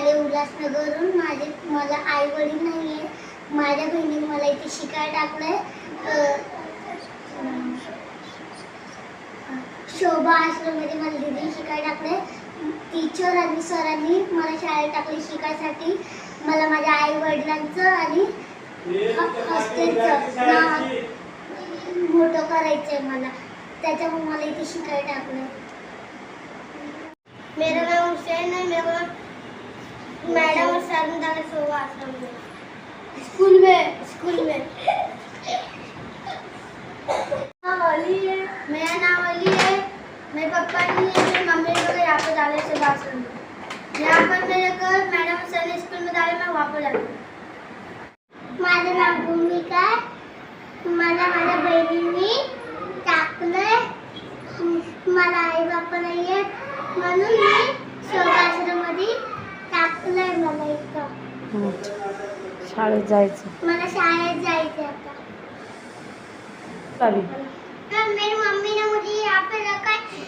आले उल्हासनगरहून. मला आई वडील नाही आहे. माझ्या बहिणीने मला इथे शिकायला टाकलंय. शोभा आश्रममध्ये मला दिदी शिकायला टाकले. टीचर आणि सरांनी मला शाळेत टाकले शिकायसाठी. मला माझ्या आई वडिलांचं आणि हॉस्टेलचं नाव मोठं करायचंय मला. त्याच्यामुळे मला इथे शिकायला टाकलंय. मेरा नाम हुसैन है. मेरे मैडम और सर ने डाला शोभा आश्रम में. स्कूल में अली है. मेरा नाम अली है. मेरे पापा नहीं है. मेरी मम्मी ने यहाँ पे डाले शोभा आश्रम में. यहाँ पर मेरे को मैडम और सर ने स्कूल में डाले. मैं वहाँ पर जाती हूँ. माझं नाव भूमिका आहे. मला माझ्या बहिणींनी टाकलंय. मला आई बापा नाही आहे म्हणून मी शोभा आश्रममध्ये टाकलंय. मला इथं शाळेत जायचं. मला शाळेत जायचं आता. चालेल. मेरी मम्मी ने मुझे यहाँ पे रखा है.